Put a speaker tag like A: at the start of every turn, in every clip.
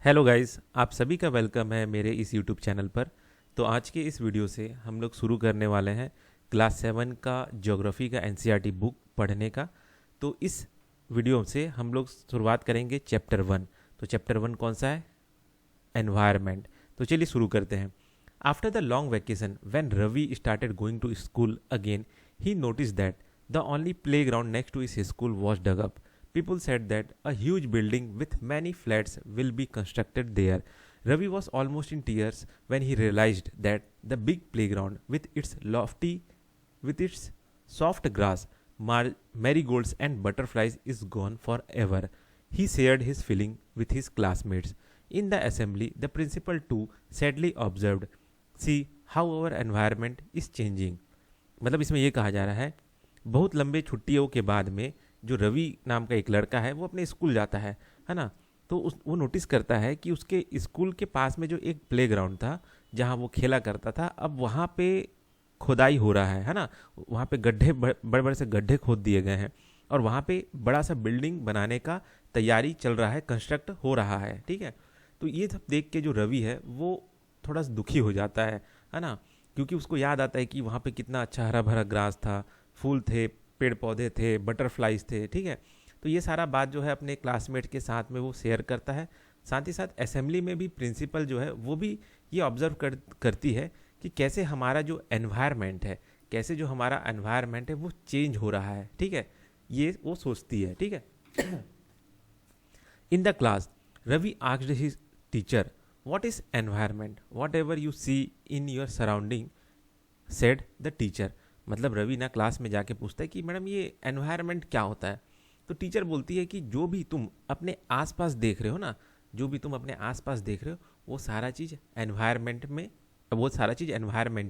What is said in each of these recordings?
A: Hello guys, आप सभी का वेलकम है मेरे इस यूट्यूब चैनल पर। तो आज के इस वीडियो से हम लोग शुरू करने वाले हैं क्लास 7 का ज्योग्राफी का एनसीईआरटी बुक पढ़ने का। तो इस वीडियो से हम लोग शुरुआत करेंगे चैप्टर 1। तो चैप्टर 1 कौन सा है? एनवायरनमेंट। तो चलिए शुरू करते हैं। After the long vacation when Ravi started going to school again, he notice that the only playground next to his school was dug up. People said that a huge building with many flats will be constructed there. Ravi was almost in tears when he realized that the big playground with its soft grass, marigolds and butterflies is gone forever. He shared his feeling with his classmates. In the assembly, the principal too sadly observed, "See how our environment is changing." मतलब इसमें ये कहा जा रहा है, बहुत लंबे छुट्टियों के बाद में जो रवि नाम का एक लड़का है वो अपने स्कूल जाता है ना। तो वो नोटिस करता है कि उसके स्कूल के पास में जो एक प्लेग्राउंड था जहाँ वो खेला करता था, अब वहाँ पे खुदाई हो रहा है ना। वहाँ पे गड्ढे, बड़े बड़े से गड्ढे खोद दिए गए हैं और वहाँ पे बड़ा सा बिल्डिंग बनाने का तैयारी चल रहा है, कंस्ट्रक्ट हो रहा है। ठीक है, तो ये सब देख के जो रवि है वो थोड़ा सा दुखी हो जाता है ना, क्योंकि उसको याद आता है कि वहाँ पे कितना अच्छा हरा भरा ग्रास था, फूल थे, पेड़ पौधे थे, बटरफ्लाइज थे। ठीक है, तो ये सारा बात जो है अपने क्लासमेट के साथ में वो शेयर करता है। साथ ही साथ असेंबली में भी प्रिंसिपल जो है वो भी ये ऑब्जर्व करती है कि कैसे हमारा जो एनवायरनमेंट है, कैसे जो हमारा एनवायरनमेंट है वो चेंज हो रहा है। ठीक है, ये वो सोचती है। ठीक है, in the class Ravi asked his teacher, "what is environment? Whatever you see in your surrounding," said the teacher. मतलब रवि ना क्लास में जाके पूछता है कि मैडम ये एनवायरनमेंट क्या होता है। तो टीचर बोलती है कि जो भी तुम अपने आसपास देख रहे हो ना, जो भी तुम अपने आसपास देख रहे हो वो सारा चीज़ एनवायरनमेंट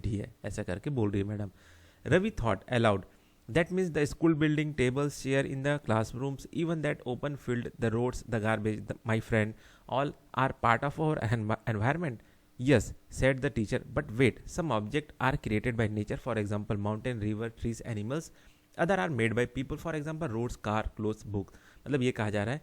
A: ही है। ऐसा करके बोल रही है madam. Ravi thought aloud, that means the school building, tables, chair in the classrooms, even that open field, the roads, the garbage, my friend, all are part of our environment. Yes, said the teacher, but wait, some objects are created by nature, for example, mountain, river, trees, animals. Other are made by people, for example, roads, car, clothes, books. मतलब ये कहा जा रहा है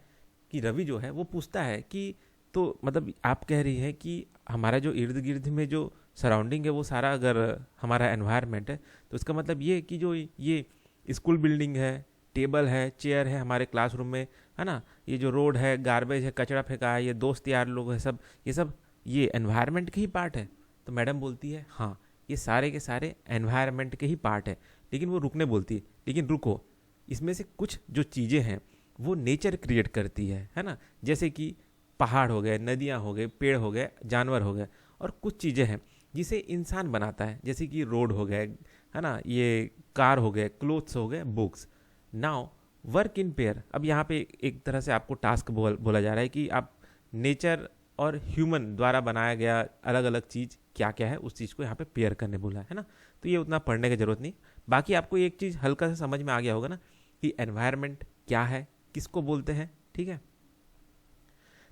A: कि रवि जो है वो पूछता है कि तो मतलब आप कह रही हैं कि हमारा जो इर्द गिर्द में जो सराउंडिंग है वो सारा अगर हमारा एनवायरनमेंट है, तो इसका मतलब ये है कि जो ये स्कूल बिल्डिंग है, टेबल है, चेयर है हमारे क्लासरूम में, है ना, ये जो रोड है, गार्बेज है, कचरा फेंका है, ये दोस्त यार लोग है, सब ये एनवायरनमेंट के ही पार्ट है। तो मैडम बोलती है हाँ, ये सारे के सारे एनवायरनमेंट के ही पार्ट है। लेकिन वो रुकने बोलती है, लेकिन रुको, इसमें से कुछ जो चीज़ें हैं वो नेचर क्रिएट करती है ना। जैसे कि पहाड़ हो गए, नदियाँ हो गए, पेड़ हो गए, जानवर हो गए, और कुछ चीज़ें हैं जिसे इंसान बनाता है, जैसे कि रोड हो गए, है ना, ये कार हो गए, क्लोथ्स हो गए, books. Now work in pair. अब यहाँ पे एक तरह से आपको टास्क बोला जा रहा है कि आप नेचर और ह्यूमन द्वारा बनाया गया अलग अलग चीज़ क्या क्या है उस चीज़ को यहाँ पे पेयर करने बोला है ना। तो ये उतना पढ़ने की ज़रूरत नहीं। बाकी आपको एक चीज़ हल्का सा समझ में आ गया होगा ना कि एनवायरनमेंट क्या है, किसको बोलते हैं। ठीक है,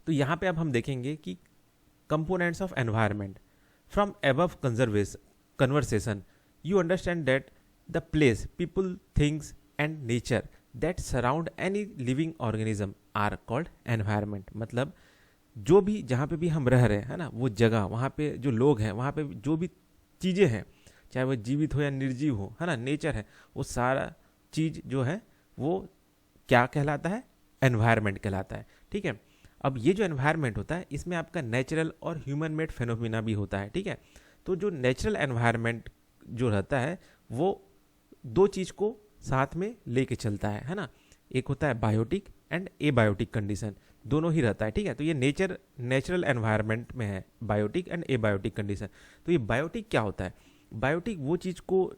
A: तो यहाँ पे अब हम देखेंगे कि components of environment from above conversation you understand that the place, people, things and nature that surround any living organism are called environment. मतलब जो भी जहाँ पे भी हम रह रहे हैं ना, वो जगह, वहाँ पे जो लोग हैं, वहाँ पे जो भी चीज़ें हैं, चाहे वो जीवित हो या निर्जीव हो, है ना, नेचर है, वो सारा चीज़ जो है वो क्या कहलाता है? एनवायरनमेंट कहलाता है। ठीक है, अब ये जो एनवायरनमेंट होता है इसमें आपका नेचुरल और ह्यूमन मेड फेनोमिना भी होता है। ठीक है, तो जो नेचुरल एनवायरनमेंट जो रहता है वो दो चीज़ को साथ में लेके चलता है ना। एक होता है बायोटिक एंड एबायोटिक कंडीशन, दोनों ही रहता है। ठीक है, तो ये नेचुरल एनवायरनमेंट में है बायोटिक एंड एबायोटिक कंडीशन। तो ये बायोटिक क्या होता है? बायोटिक वो चीज़ को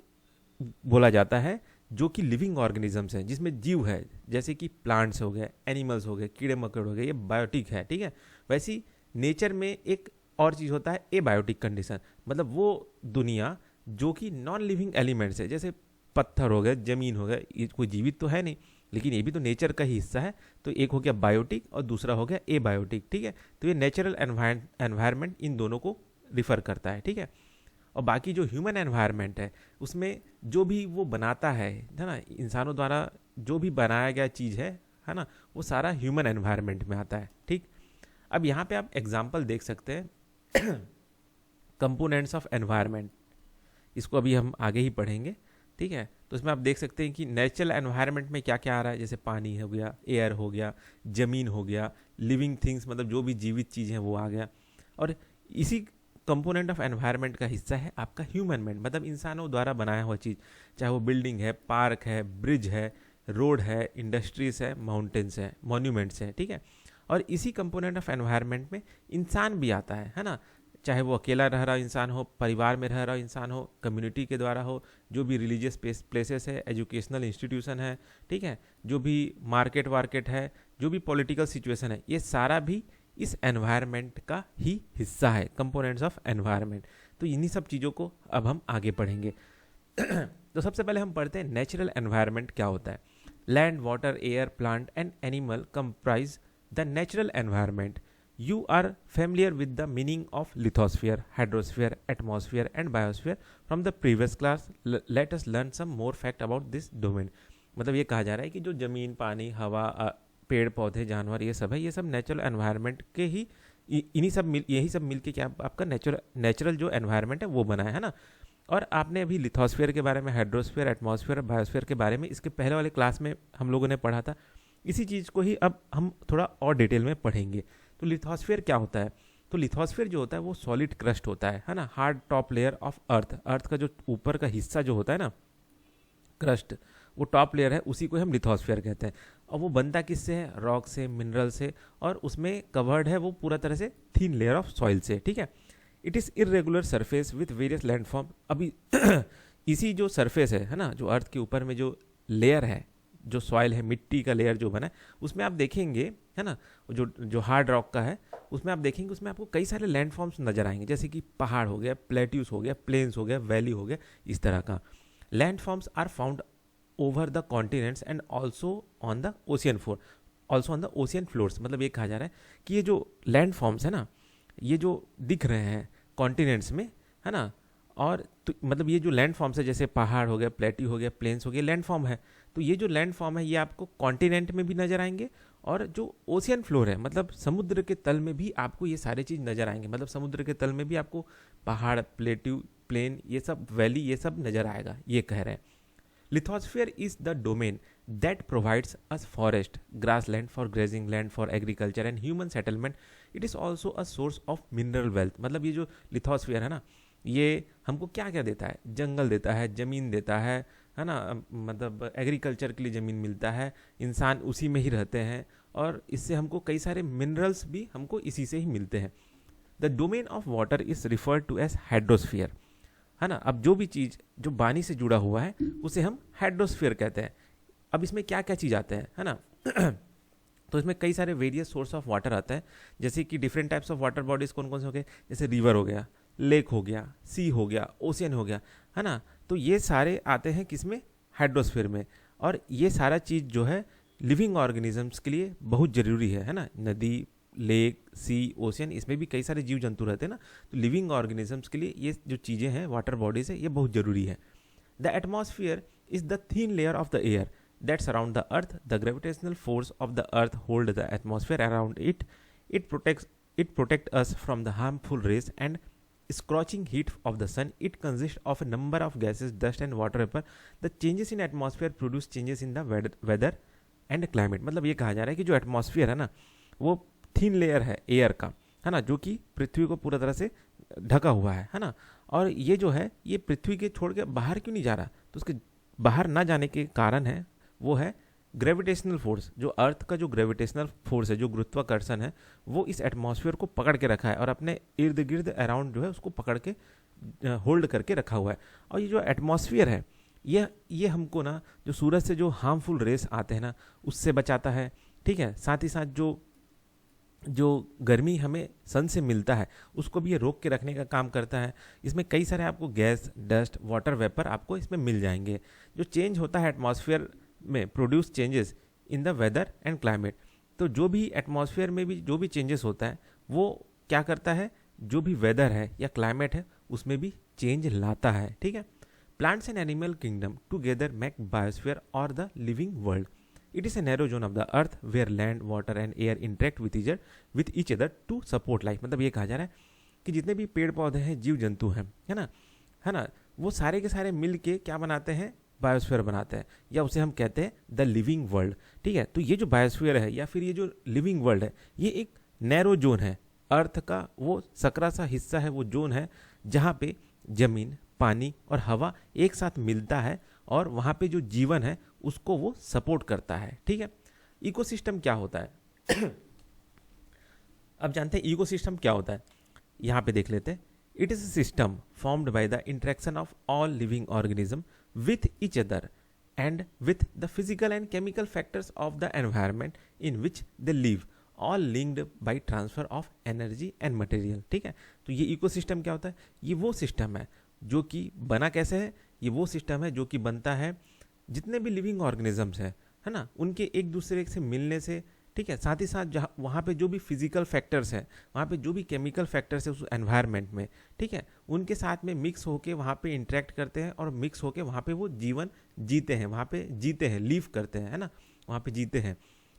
A: बोला जाता है जो कि लिविंग ऑर्गेनिजम्स हैं, जिसमें जीव है, जैसे कि प्लांट्स हो गए, एनिमल्स हो गए, कीड़े मकोड़े हो गए, ये बायोटिक है। ठीक है, वैसी नेचर में एक और चीज़ होता है एबायोटिक कंडीशन, मतलब वो दुनिया जो कि नॉन लिविंग एलिमेंट्स है, जैसे पत्थर हो गए, जमीन हो गए, ये कोई जीवित तो है नहीं लेकिन ये भी तो नेचर का ही हिस्सा है। तो एक हो गया बायोटिक और दूसरा हो गया एबायोटिक। ठीक है, तो ये नेचुरल एनवायरनमेंट इन दोनों को रिफर करता है। ठीक है, और बाकी जो ह्यूमन एनवायरनमेंट है उसमें जो भी वो बनाता है ना, इंसानों द्वारा जो भी बनाया गया चीज़ है ना, वो सारा ह्यूमन एनवायरनमेंट में आता है। ठीक, अब यहाँ पे आप एग्जाम्पल देख सकते हैं कंपोनेंट्स ऑफ एनवायरनमेंट, इसको अभी हम आगे ही पढ़ेंगे, ठीक है। तो इसमें आप देख सकते हैं कि नेचुरल एनवायरनमेंट में क्या क्या आ रहा है, जैसे पानी हो गया, एयर हो गया, ज़मीन हो गया, लिविंग थिंग्स मतलब जो भी जीवित चीज़ है वो आ गया। और इसी कंपोनेंट ऑफ एनवायरनमेंट का हिस्सा है आपका ह्यूमनमेंट, मतलब इंसानों द्वारा बनाया हुआ चीज़, चाहे वो बिल्डिंग है, पार्क है, ब्रिज है, रोड है, इंडस्ट्रीज है, माउंटेन्स है, मॉन्यूमेंट्स है, ठीक है। और इसी कंपोनेंट ऑफ एनवायरनमेंट में इंसान भी आता है ना, चाहे वो अकेला रह रहा इंसान हो, परिवार में रह रहा इंसान हो, कम्युनिटी के द्वारा हो, जो भी रिलीजियस प्लेसेस है, एजुकेशनल इंस्टीट्यूशन है, ठीक है, जो भी मार्केट वार्केट है, जो भी पॉलिटिकल सिचुएशन है, ये सारा भी इस एनवायरनमेंट का ही हिस्सा है, कंपोनेंट्स ऑफ एनवायरनमेंट। तो इन्हीं सब चीज़ों को अब हम आगे पढ़ेंगे। तो सबसे पहले हम पढ़ते हैं नेचुरल एनवायरनमेंट क्या होता है। Land, water, air, plant and animal comprise the natural environment. You are familiar with the meaning of lithosphere, hydrosphere, atmosphere and biosphere from the previous class. Let us learn some more fact about this domain. मतलब ये कहा जा रहा है कि जो ज़मीन, पानी, हवा, पेड़ पौधे, जानवर, ये सब है, ये सब नेचुरल एनवायरनमेंट के ही यही सब मिल के क्या आपका नेचुरल जो एनवायरनमेंट है वो बना है ना। और आपने अभी लिथोस्फीयर के बारे में, हाइड्रोस्फीयर, एटमॉस्फेयर और बायोस्फीयर के बारे में इसके पहले वाले क्लास में हम लोगों ने पढ़ा था। इसी चीज़ को ही अब हम थोड़ा और डिटेल में पढ़ेंगे। तो लिथोस्फीयर क्या होता है? तो लिथोस्फीयर जो होता है वो सॉलिड क्रस्ट होता है ना, hard top layer of earth. Earth का जो ऊपर का हिस्सा जो होता है ना, क्रस्ट, वो टॉप लेयर है, उसी को हम लिथोस्फीयर कहते हैं। और वो बनता किससे है? रॉक से, मिनरल से, और उसमें कवर्ड है वो पूरा तरह से थिन लेयर ऑफ सॉइल से, ठीक है। It is irregular surface with various landform. अभी इसी जो सरफेस है ना, जो अर्थ के ऊपर में जो लेयर है, जो सॉइल है, मिट्टी का लेयर जो बना है, उसमें आप देखेंगे है ना, जो हार्ड रॉक का है, उसमें आप देखेंगे उसमें आपको कई सारे लैंडफॉर्म्स नजर आएंगे, जैसे कि पहाड़ हो गया, प्लेट्यूस हो गया, प्लेन्स हो गया, वैली हो गया, इस तरह का। Landforms are found over the continents and also on the ocean floor, also on the ocean floors. मतलब ये कहा जा रहा है कि ये जो लैंडफॉर्म्स है ना, ये जो दिख रहे हैं कॉन्टिनेंट्स में, है ना, और तो मतलब ये जो लैंडफॉर्म्स है, जैसे पहाड़ हो गया, प्लेट्यू हो गया, प्लेन्स हो गया, लैंडफॉर्म है। तो ये जो लैंडफॉर्म है ये आपको कॉन्टिनेंट में भी नजर आएंगे, और जो ओशियन फ्लोर है, मतलब समुद्र के तल में भी आपको ये सारे चीज़ नजर आएंगे। मतलब समुद्र के तल में भी आपको पहाड़, प्लेट्यू, प्लेन, ये सब, वैली, ये सब नजर आएगा, ये कह रहे हैं। Lithosphere is the domain that provides us forest, grassland for grazing, land for agriculture and human settlement. It is also a source of mineral wealth. मतलब ये जो लिथोस्फीयर है ना, ये हमको क्या क्या देता है? जंगल देता है, ज़मीन देता है ना, मतलब एग्रीकल्चर के लिए ज़मीन मिलता है, इंसान उसी में ही रहते हैं, और इससे हमको कई सारे मिनरल्स भी हमको इसी से ही मिलते हैं। The domain of water is referred to as hydrosphere, है ना। अब जो भी चीज़ जो पानी से जुड़ा हुआ है उसे हम हाइड्रोस्फीयर कहते हैं। अब इसमें क्या क्या चीज़ आते हैं, है ना तो इसमें कई सारे वेरियस सोर्स ऑफ वाटर आता है, जैसे कि different types of water bodies कौन कौन से हो गए, जैसे रिवर हो गया, लेक हो गया, सी हो गया, ओशियन हो गया, है ना। तो ये सारे आते हैं किसमें? हाइड्रोस्फीयर में। और ये सारा चीज़ जो है लिविंग ऑर्गेनिजम्स के लिए बहुत ज़रूरी है ना। नदी, लेक, सी, ओशियन, इसमें भी कई सारे जीव जंतु रहते हैं ना, तो लिविंग ऑर्गेनिजम्स के लिए ये जो चीज़ें हैं, वाटर बॉडीज है, ये बहुत ज़रूरी है। The atmosphere is the thin layer of the air that surround the earth. The gravitational force of the earth hold the atmosphere around it. It protects us from the harmful rays and scorching heat of the sun. It consists of a number of gases, dust and water vapor. The changes in atmosphere produce changes in the weather and climate. मतलब ये कहा जा रहा है कि जो atmosphere है ना, वो थिन लेयर है एयर का, है ना, जो कि पृथ्वी को पूरा तरह से ढका हुआ है ना। और ये जो है, ये पृथ्वी के छोड़ के बाहर क्यों नहीं जा रहा? तो उसके बाहर ना जाने के कारण है वो है ग्रेविटेशनल फोर्स। जो अर्थ का जो ग्रेविटेशनल फोर्स है, जो गुरुत्वाकर्षण है, वो इस एटमॉस्फेयर को पकड़ के रखा है और अपने इर्द गिर्द अराउंड जो है उसको पकड़ के होल्ड करके रखा हुआ है। और ये जो एटमॉस्फेयर है, ये हमको ना जो सूरज से जो हार्मफुल रेस आते हैं ना, उससे बचाता है, ठीक है। साथ ही साथ जो गर्मी हमें सन से मिलता है उसको भी ये रोक के रखने का काम करता है। इसमें कई सारे आपको गैस, डस्ट, वाटर वेपर आपको इसमें मिल जाएंगे। जो चेंज होता है एटमॉस्फेयर में, produce changes in the weather and climate. तो जो भी एटमॉस्फेयर में भी जो भी चेंजेस होता है वो क्या करता है? जो भी वेदर है या क्लाइमेट है उसमें भी चेंज लाता है, ठीक है। Plants and animal kingdom together make biosphere और the living world. It is a narrow zone of the earth where land, water and air interact with each other to support life. मतलब ये कहा जा रहा है कि जितने भी पेड़ पौधे हैं, जीव जंतु हैं, है ना, वो सारे के सारे मिल के क्या बनाते हैं, बायोस्फीयर बनाते हैं, या उसे हम कहते हैं द लिविंग वर्ल्ड। ठीक है, तो ये जो बायोस्फीयर है या फिर ये जो लिविंग वर्ल्ड है, ये एक नैरो जोन है, अर्थ का वो सकरा सा हिस्सा है, वो जोन है जहाँ पे जमीन, पानी और हवा एक साथ मिलता है और वहाँ पे जो जीवन है उसको वो सपोर्ट करता है। ठीक है, इकोसिस्टम क्या होता है अब जानते हैं इकोसिस्टम क्या होता है, यहाँ पे देख लेते हैं। It is a system formed by the interaction of all living organism with each other and with the physical and chemical factors of the environment in which they live, all linked by transfer of energy and material। ठीक है, तो ये ecosystem क्या होता है, ये वो system है जो कि बना कैसे है, ये वो सिस्टम है जो कि बनता है जितने भी लिविंग ऑर्गेनिजम्स है ना, उनके एक दूसरे से मिलने से। ठीक है, साथ ही साथ जहाँ वहाँ पे जो भी फिजिकल फैक्टर्स हैं, वहाँ पे जो भी केमिकल फैक्टर्स है उस एनवायरनमेंट में, ठीक है, उनके साथ में मिक्स होके वहाँ पे इंटरेक्ट करते हैं और मिक्स होके वहाँ पे वो जीवन जीते हैं, वहाँ पे जीते हैं, लीव करते हैं, है ना, वहाँ पे जीते हैं।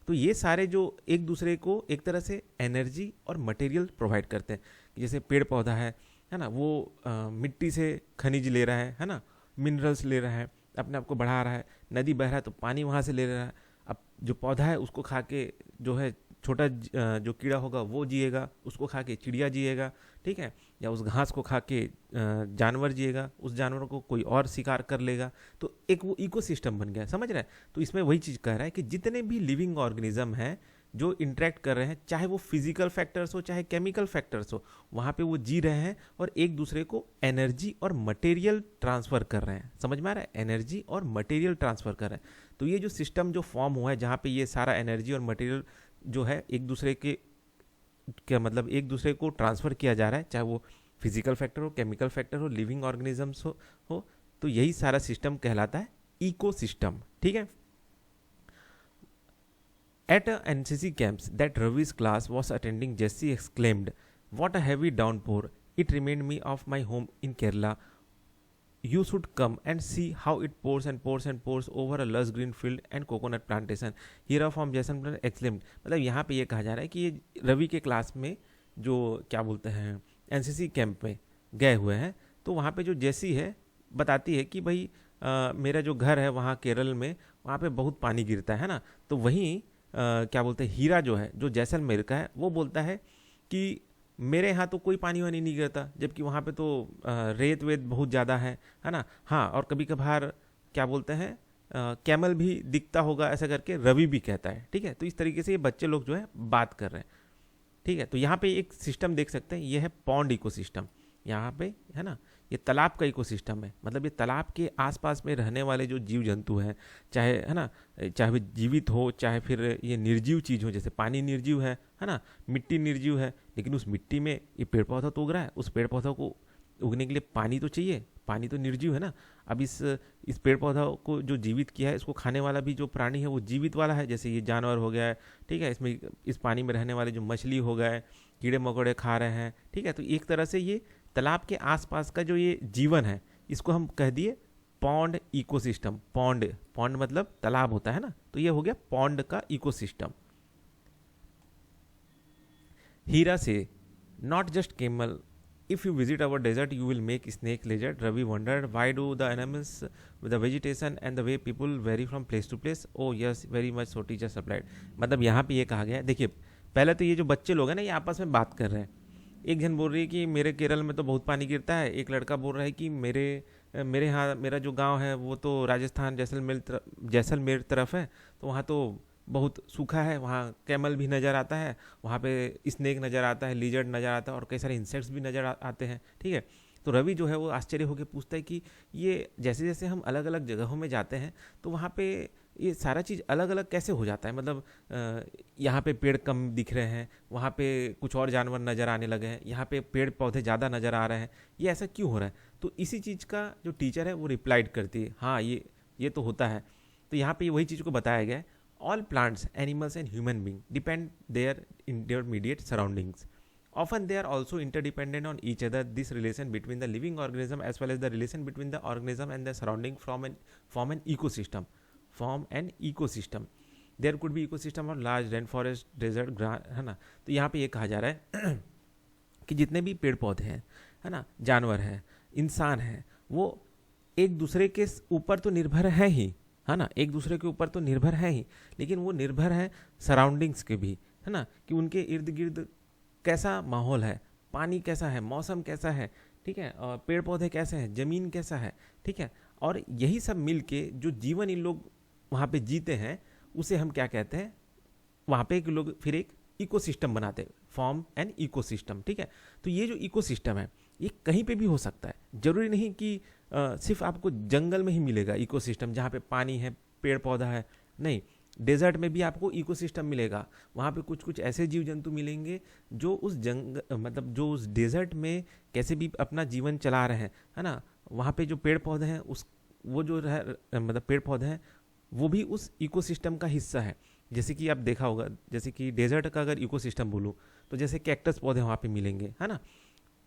A: तो ये सारे जो एक दूसरे को एक तरह से एनर्जी और मटेरियल प्रोवाइड करते हैं। जैसे पेड़ पौधा है ना, वो मिट्टी से खनिज ले रहा है ना, मिनरल्स ले रहा है, अपने आप को बढ़ा रहा है, नदी बह रहा है तो पानी वहाँ से ले रहा है। अब जो पौधा है उसको खा के जो है छोटा जो कीड़ा होगा वो जिएगा, उसको खा के चिड़िया जिएगा, ठीक है, या उस घास को खा के जानवर जिएगा, उस जानवर को कोई और शिकार कर लेगा, तो एक वो इकोसिस्टम बन गया। समझ रहे हैं? तो इसमें वही चीज़ कह रहा है कि जितने भी लिविंग ऑर्गेनिज्म हैं जो इंटरेक्ट कर रहे हैं, चाहे वो फिजिकल फैक्टर्स हो चाहे केमिकल फैक्टर्स हो, वहाँ पे वो जी रहे हैं और एक दूसरे को एनर्जी और मटेरियल ट्रांसफ़र कर रहे हैं। समझ में आ रहा है? एनर्जी और मटेरियल ट्रांसफ़र कर रहे हैं। तो ये जो सिस्टम जो फॉर्म हुआ है जहाँ पे ये सारा एनर्जी और मटेरियल जो है एक दूसरे के क्या मतलब एक दूसरे को ट्रांसफ़र किया जा रहा है, चाहे वो फिजिकल फैक्टर हो, केमिकल फैक्टर हो, लिविंग ऑर्गेनिजम्स हो, तो यही सारा सिस्टम कहलाता है इकोसिस्टम। ठीक है। At a NCC camps that Ravi's class was attending, Jesse exclaimed, "What a heavy downpour! It reminded me of my home in Kerala. You should come and see how it pours and pours and pours over a lush green field and coconut plantation." Hira from Jaisalmer exclaimed, मतलब यहाँ पे ये कहा जा रहा है कि ये रवि के क्लास में जो क्या बोलते हैं NCC कैंप में गए हुए हैं, तो वहाँ पे जो जेसी है बताती है कि भाई मेरा जो घर है वहाँ केरल में, वहाँ पे बहुत पानी गिरता है ना, तो वहीं क्या बोलते हैं हीरा जो है जो जैसलमेर का है वो बोलता है कि मेरे यहाँ तो कोई पानी वानी नहीं गिरता, जबकि वहाँ पे तो रेत वेत बहुत ज़्यादा है ना। हाँ, और कभी कभार क्या बोलते हैं कैमल भी दिखता होगा, ऐसा करके रवि भी कहता है। ठीक है, तो इस तरीके से ये बच्चे लोग जो है बात कर रहे हैं। ठीक है, तो यहाँ पे एक सिस्टम देख सकते हैं, ये है पॉन्ड इकोसिस्टम। यहाँ पे है ना, ये तालाब का इकोसिस्टम है, मतलब ये तालाब के आसपास में रहने वाले जो जीव जंतु हैं, चाहे है ना, चाहे वे जीवित हो चाहे फिर ये निर्जीव चीज़ हो, जैसे पानी निर्जीव है ना, मिट्टी निर्जीव है, लेकिन उस मिट्टी में ये पेड़ पौधा तो उग रहा है, उस पेड़ पौधा को उगने के लिए पानी तो चाहिए, पानी तो निर्जीव है ना। अब इस पेड़ पौधा को जो जीवित किया है, इसको खाने वाला भी जो प्राणी है वो जीवित वाला है, जैसे ये जानवर हो गया है। ठीक है, इसमें इस पानी में रहने वाले जो मछली हो गए, कीड़े मकोड़े खा रहे हैं। ठीक है, तो एक तरह से ये तालाब के आसपास का जो ये जीवन है, इसको हम कह दिए पॉन्ड इकोसिस्टम। पॉन्ड मतलब तालाब होता है ना, तो ये हो गया पॉन्ड का इकोसिस्टम। हीरा से, not just camel, if you visit our desert you will make snake lizard. Ravi wondered, why do the animals with the vegetation and the way people vary from place to place? Oh yes, very much, so teacher supplied। मतलब यहाँ पे ये कहा गया है, देखिए पहले तो ये जो बच्चे लोग हैं ना, ये आपस में बात कर रहे हैं। एक जन बोल रही है कि मेरे केरल में तो बहुत पानी गिरता है, एक लड़का बोल रहा है कि मेरे यहाँ मेरा जो गांव है वो तो राजस्थान जैसलमेर तरफ है, तो वहाँ तो बहुत सूखा है, वहाँ कैमल भी नज़र आता है, वहाँ पे स्नेक नज़र आता है, लिजर्ड नज़र आता है और कई सारे इंसेक्ट्स भी नज़र आते हैं। ठीक है, तो रवि जो है वो आश्चर्य होकर पूछता है कि ये जैसे जैसे हम अलग अलग जगहों में जाते हैं तो वहाँ पे ये सारा चीज़ अलग अलग कैसे हो जाता है, मतलब यहाँ पे पेड़ कम दिख रहे हैं, वहाँ पे कुछ और जानवर नज़र आने लगे हैं, यहाँ पे पेड़ पौधे ज़्यादा नज़र आ रहे हैं, ये ऐसा क्यों हो रहा है? तो इसी चीज़ का जो टीचर है वो रिप्लाइड करती है, हाँ ये तो होता है। तो यहाँ पे वही चीज़ को बताया गया है, all plants, animals and human beings depend their intermediate surroundings. Often they are also interdependent on each other. This relation between the living organism as well as the relation between the organism and the surrounding form an ecosystem. There could be ecosystem of large rain forest desert है ना। तो यहाँ पे ये कहा जा रहा है कि जितने भी पेड़ पौधे हैं, है ना, जानवर हैं, इंसान हैं, वो एक दूसरे के ऊपर तो निर्भर है ही, है ना, एक दूसरे के ऊपर तो निर्भर है ही, लेकिन वो निर्भर है सराउंडिंग्स के भी, है ना, कि उनके इर्द गिर्द कैसा माहौल है, पानी कैसा है, मौसम कैसा है, ठीक है, और पेड़ पौधे कैसे हैं, ज़मीन कैसा है, ठीक है। और यही सब मिल के जो जीवन इन लोग वहाँ पे जीते हैं उसे हम क्या कहते हैं, वहाँ पे एक लोग फिर एक इकोसिस्टम बनाते हैं, फॉर्म एन इकोसिस्टम, ठीक है। तो ये जो इकोसिस्टम है ये कहीं पे भी हो सकता है, जरूरी नहीं कि सिर्फ आपको जंगल में ही मिलेगा इकोसिस्टम जहाँ पे पानी है, पेड़ पौधा है, नहीं, डेजर्ट में भी आपको इकोसिस्टम मिलेगा। वहाँ पे कुछ कुछ ऐसे जीव जंतु मिलेंगे जो उस मतलब जो उस डेजर्ट में कैसे भी अपना जीवन चला रहे हैं, है ना। वहाँ पे जो पेड़ पौधे हैं उस वो जो है मतलब पेड़ पौधे हैं वो भी उस इकोसिस्टम का हिस्सा है। जैसे कि आप देखा होगा, जैसे कि डेजर्ट का अगर इकोसिस्टम बोलूँ तो जैसे कैक्टस पौधे वहाँ पे मिलेंगे, है ना,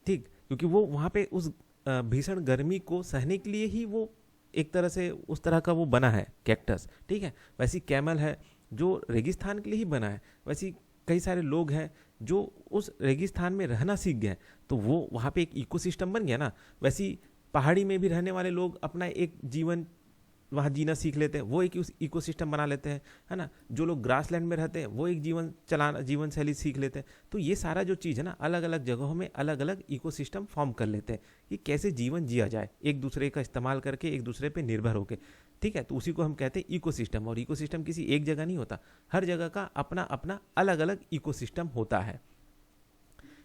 A: ठीक, क्योंकि वो वहाँ पे उस भीषण गर्मी को सहने के लिए ही वो एक तरह से उस तरह का वो बना है कैक्टस, ठीक है। वैसी कैमल है जो रेगिस्तान के लिए ही बना है, वैसी कई सारे लोग हैं जो उस रेगिस्तान में रहना सीख गए, तो वो वहाँ पे एक इकोसिस्टम बन गया ना। वैसी पहाड़ी में भी रहने वाले लोग अपना एक जीवन वहाँ जीना सीख लेते हैं, वो एक इकोसिस्टम बना लेते हैं, है ना। जो लोग ग्रासलैंड में रहते हैं वो एक जीवन शैली सीख लेते हैं। तो ये सारा जो चीज़ है ना, अलग अलग जगहों में अलग अलग इकोसिस्टम फॉर्म कर लेते हैं कि कैसे जीवन जिया जाए एक दूसरे का इस्तेमाल करके, एक दूसरे पे निर्भर होकर, ठीक है। तो उसी को हम कहते हैं इकोसिस्टम। और इकोसिस्टम किसी एक जगह नहीं होता, हर जगह का अपना अपना अलग अलग इकोसिस्टम होता है।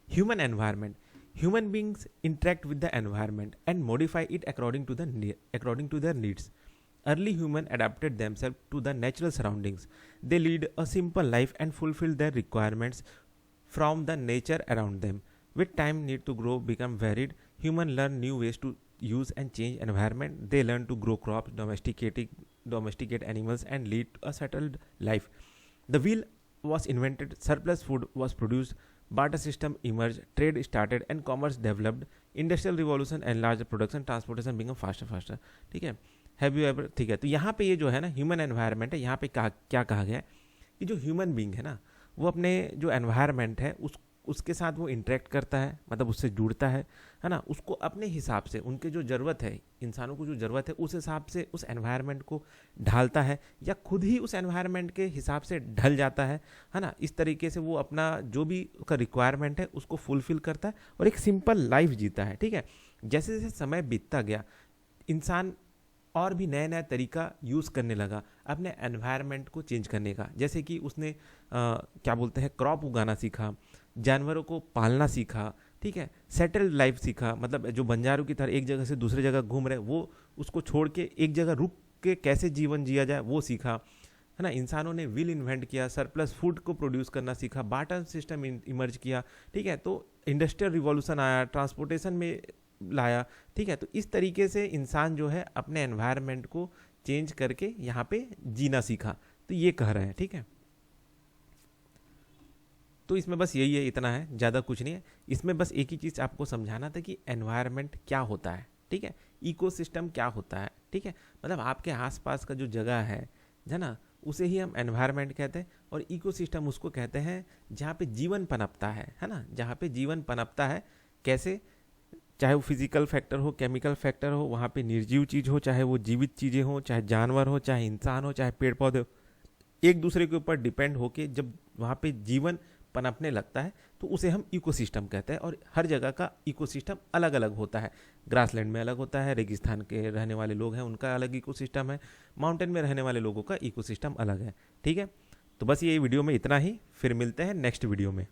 A: Human environment, human beings interact with the environment and modify it according to their needs. Early humans adapted themselves to the natural surroundings. They lead a simple life and fulfill their requirements from the nature around them. With time, need to grow become varied. Humans learn new ways to use and change environment. They learn to grow crops, domesticate animals, and lead a settled life. The wheel was invented. Surplus food was produced. Barter system emerged, trade started and commerce developed. Industrial revolution enlarged production, transportation became faster. ठीक है, have you ever, ठीक है। तो यहाँ पे ये जो है ना ह्यूमन एनवायरनमेंट है, यहाँ पे क्या कहा गया है कि जो ह्यूमन बीइंग है ना वो अपने जो एनवायरनमेंट है उसके साथ वो इंटरेक्ट करता है, मतलब उससे जुड़ता है ना, उसको अपने हिसाब से, उनके जो ज़रूरत है, इंसानों को जो ज़रूरत है उस हिसाब से उस एनवायरनमेंट को ढालता है, या खुद ही उस एनवायरनमेंट के हिसाब से ढल जाता है ना। इस तरीके से वो अपना जो भी उसका रिक्वायरमेंट है उसको फुलफिल करता है और एक सिंपल लाइफ जीता है, ठीक है। जैसे जैसे समय बीतता गया, इंसान और भी नया तरीका यूज़ करने लगा अपने एनवायरनमेंट को चेंज करने का। जैसे कि उसने क्या बोलते हैं, क्रॉप उगाना सीखा, जानवरों को पालना सीखा, ठीक है, सेटल्ड लाइफ सीखा, मतलब जो बंजारों की तरह एक जगह से दूसरी जगह घूम रहे वो उसको छोड़ के एक जगह रुक के कैसे जीवन जिया जाए वो सीखा, है ना। इंसानों ने व्हील इन्वेंट किया, सरप्लस फूड को प्रोड्यूस करना सीखा, बार्टर सिस्टम इमर्ज किया, ठीक है। तो इंडस्ट्रियल रिवॉल्यूशन आया, ट्रांसपोर्टेशन में लाया, ठीक है। तो इस तरीके से इंसान जो है अपने एनवायरनमेंट को चेंज करके यहाँ पे जीना सीखा, तो ये कह रहे हैं, ठीक है। तो इसमें बस यही है, इतना है, ज़्यादा कुछ नहीं है। इसमें बस एक ही चीज़ आपको समझाना था कि एनवायरनमेंट क्या होता है, ठीक है, इकोसिस्टम क्या होता है, ठीक है। मतलब आपके आसपास का जो जगह है ना, उसे ही हम एनवायरनमेंट कहते हैं, और इकोसिस्टम उसको कहते हैं जहाँ पे जीवन पनपता है ना, जहाँ पे जीवन पनपता है। कैसे, चाहे वो फिजिकल फैक्टर हो, केमिकल फैक्टर हो, वहाँ पे निर्जीव चीज़ हो, चाहे वो जीवित चीज़ें हो, चाहे जानवर हो, चाहे इंसान हो, चाहे पेड़ पौधे हो, एक दूसरे के ऊपर डिपेंड होके जब वहाँ पे जीवन पनपने लगता है तो उसे हम इकोसिस्टम कहते हैं। और हर जगह का इकोसिस्टम अलग अलग होता है। ग्रासलैंड में अलग होता है, रेगिस्तान के रहने वाले लोग हैं उनका अलग इकोसिस्टम है, माउंटेन में रहने वाले लोगों का इकोसिस्टम अलग है, ठीक है। तो बस ये वीडियो में इतना ही, फिर मिलते हैं नेक्स्ट वीडियो में।